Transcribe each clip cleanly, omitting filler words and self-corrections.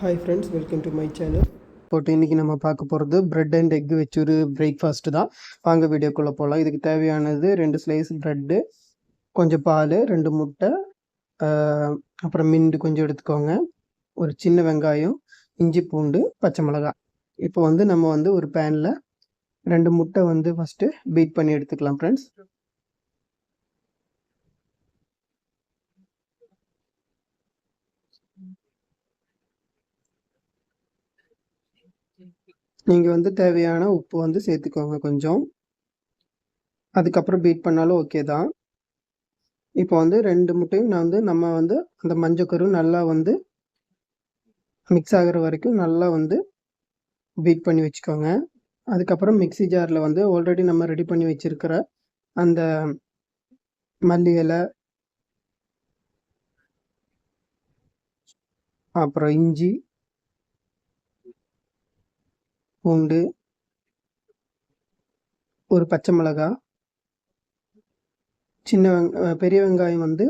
Hi friends, welcome to my channel. போட்டு இன்றைக்கி நம்ம பார்க்க போகிறது ப்ரெட் அண்ட் எக் வச்சு ஒரு பிரேக்ஃபாஸ்ட்டு தான். வாங்க வீடியோக்குள்ளே போகலாம். இதுக்கு தேவையானது 2 ஸ்லைஸ் ப்ரெட்டு, கொஞ்சம் பால், 2 முட்டை, அப்புறம் மின்ட்டு கொஞ்சம் எடுத்துக்கோங்க, ஒரு சின்ன வெங்காயம், இஞ்சி பூண்டு, பச்சை மிளகாய். இப்போ வந்து நம்ம வந்து ஒரு பேனில் 2 முட்டை வந்து ஃபஸ்ட்டு பீட் பண்ணி எடுத்துக்கலாம் ஃப்ரெண்ட்ஸ். நீங்கள் வந்து தேவையான உப்பு வந்து சேர்த்துக்கோங்க கொஞ்சம். அதுக்கப்புறம் பீட் பண்ணாலும் ஓகே தான். இப்போ வந்து 2 முட்டையும் நம்ம வந்து அந்த மஞ்சக்கரு நல்லா வந்து மிக்ஸ் ஆகிற வரைக்கும் நல்லா வந்து பீட் பண்ணி வச்சுக்கோங்க. அதுக்கப்புறம் மிக்ஸி ஜாரில் வந்து ஆல்ரெடி நம்ம ரெடி பண்ணி வச்சுருக்கிற அந்த மல்லி இலை, அப்புறம் இஞ்சி பூண்டு, ஒரு பச்சை மிளகாய், பெரிய வெங்காயம் வந்து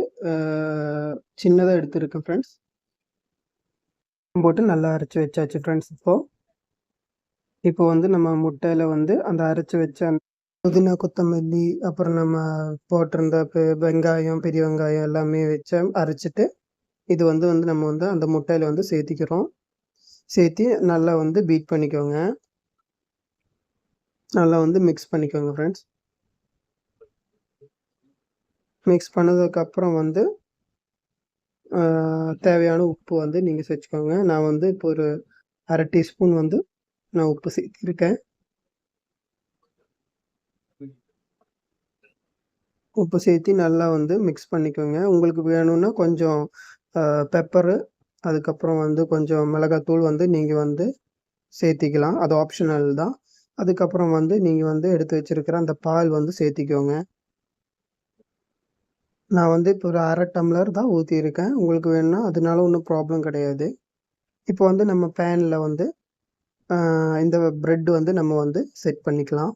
சின்னதாக எடுத்துருக்கேன் ஃப்ரெண்ட்ஸ். போட்டு நல்லா அரைச்சி வச்சாச்சு ஃப்ரெண்ட்ஸ். இப்போ வந்து நம்ம முட்டையில் வந்து அந்த அரைச்சி வச்ச புதினா, கொத்தமல்லி, அப்புறம் நம்ம போட்டிருந்த வெங்காயம், பெரிய வெங்காயம் எல்லாமே வச்சு அரைச்சிட்டு இது வந்து நம்ம வந்து அந்த முட்டையில் வந்து சேர்த்திக்கிறோம். சேர்த்தி நல்லா வந்து பீட் பண்ணிக்கோங்க. நல்லா வந்து மிக்ஸ் பண்ணிக்கோங்க ஃப்ரெண்ட்ஸ். மிக்ஸ் பண்ணதுக்கப்புறம் வந்து தேவையான உப்பு வந்து நீங்கள் சேர்த்துக்கோங்க. நான் வந்து இப்போ ஒரு 1/2 டீஸ்பூன் வந்து நான் உப்பு சேர்த்திருக்கேன். உப்பு சேர்த்து நல்லா வந்து மிக்ஸ் பண்ணிக்கோங்க. உங்களுக்கு வேணும்னா கொஞ்சம் பெப்பரு, அதுக்கப்புறம் வந்து கொஞ்சம் மிளகாத்தூள் வந்து நீங்கள் வந்து சேர்த்திக்கலாம். அது ஆப்ஷனல் தான். அதுக்கப்புறம் வந்து நீங்கள் வந்து எடுத்து வச்சுருக்கிற அந்த பால் வந்து சேர்த்திக்கோங்க. நான் வந்து இப்போ ஒரு 1/2 டம்ளர் தான் ஊற்றியிருக்கேன். உங்களுக்கு வேணும்னா அதனால ஒன்றும் ப்ராப்ளம் கிடையாது. இப்போ வந்து நம்ம பேனில் வந்து இந்த ப்ரெட் வந்து நம்ம வந்து செட் பண்ணிக்கலாம்.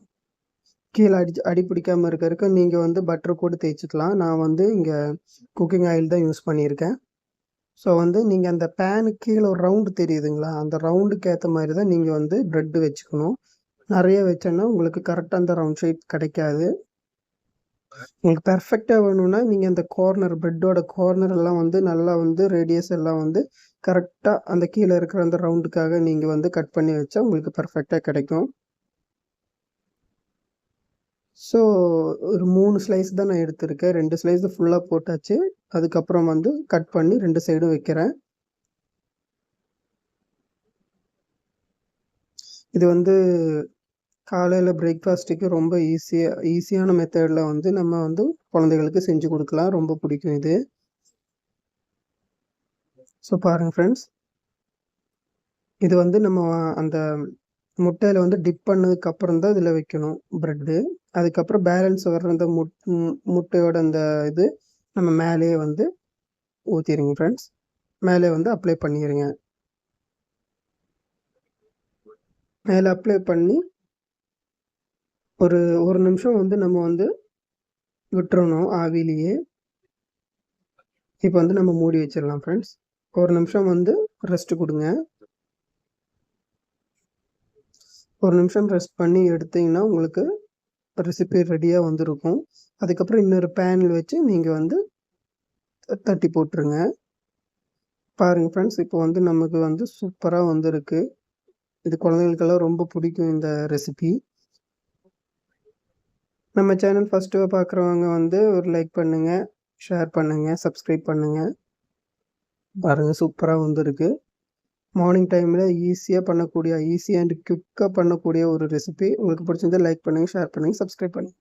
கீழே அடி பிடிக்காமல் இருக்கிறதுக்கு நீங்கள் வந்து பட்டர் போட்டு தேய்ச்சிக்கலாம். நான் வந்து இங்கே குக்கிங் ஆயில் தான் யூஸ் பண்ணியிருக்கேன். ஸோ வந்து நீங்கள் அந்த பேனுக்கு கீழே ஒரு ரவுண்டு தெரியுதுங்களா, அந்த ரவுண்டுக்கு ஏற்ற மாதிரி தான் நீங்கள் வந்து ப்ரெட்டு வச்சுக்கணும். நிறைய வச்சோன்னா உங்களுக்கு கரெக்டாக அந்த ரவுண்ட் ஷேப் கிடைக்காது. உங்களுக்கு பெர்ஃபெக்டாக வேணும்னா நீங்கள் அந்த கார்னர், ப்ரெட்டோட கார்னர் எல்லாம் வந்து நல்லா வந்து ரேடியஸ் எல்லாம் வந்து கரெக்டாக அந்த கீழே இருக்கிற அந்த ரவுண்டுக்காக நீங்கள் வந்து கட் பண்ணி வச்சா உங்களுக்கு பெர்ஃபெக்டாக கிடைக்கும். ஸோ ஒரு 3 ஸ்லைஸ் தான் நான் எடுத்திருக்கேன். 2 ஸ்லைஸ் ஃபுல்லாக போட்டாச்சு. அதுக்கப்புறம் வந்து கட் பண்ணி 2 சைடும் வைக்கிறேன். இது வந்து காலையில் பிரேக்ஃபாஸ்ட்டுக்கு ரொம்ப ஈஸியான மெத்தடில் வந்து நம்ம வந்து குழந்தைகளுக்கு செஞ்சு கொடுக்கலாம். ரொம்ப பிடிக்கும் இது. ஸோ பாருங்கள் ஃப்ரெண்ட்ஸ், இது வந்து நம்ம அந்த முட்டையில் வந்து டிப் பண்ணதுக்கப்புறம் தான் இதில் வைக்கணும் ப்ரெட்டு. அதுக்கப்புறம் பேலன்ஸ் வர்ற அந்த முட்டையோட அந்த இது நம்ம மேலேயே வந்து ஊற்றிடுங்க ஃப்ரெண்ட்ஸ். மேலே வந்து அப்ளை பண்ணிடுங்க. மேலே அப்ளை பண்ணி ஒரு நிமிஷம் வந்து நம்ம வந்து விட்டுறணும் ஆவிலேயே. இப்போ வந்து நம்ம மூடி வச்சிடலாம் ஃப்ரெண்ட்ஸ். ஒரு நிமிஷம் வந்து ரெஸ்ட் கொடுங்க. ஒரு நிமிஷம் ரெஸ்ட் பண்ணி எடுத்தீங்கன்னா உங்களுக்கு ரெசிபி ரெடியாக வந்துருக்கும். அதுக்கப்புறம் இன்னொரு பேனில் வச்சு நீங்கள் வந்து தட்டி போட்டுருங்க. பாருங்கள் ஃப்ரெண்ட்ஸ், இப்போ வந்து நமக்கு வந்து சூப்பராக வந்துருக்கு. இது குழந்தைங்களுக்கெல்லாம் ரொம்ப பிடிக்கும் இந்த ரெசிபி. நம்ம சேனல் ஃபஸ்ட்டு பார்க்குறவங்க வந்து ஒரு லைக் பண்ணுங்கள், ஷேர் பண்ணுங்கள், சப்ஸ்கிரைப் பண்ணுங்கள். பாருங்கள், சூப்பராக வந்துருக்கு. மார்னிங் டைமில் ஈஸி அண்ட் குவிக்காக பண்ணக்கூடிய ஒரு ரெசிபி. உங்களுக்கு பிடிச்சிருந்தா லைக் பண்ணுங்கள், ஷேர் பண்ணுங்கள், சப்ஸ்கிரைப் பண்ணுங்கள்.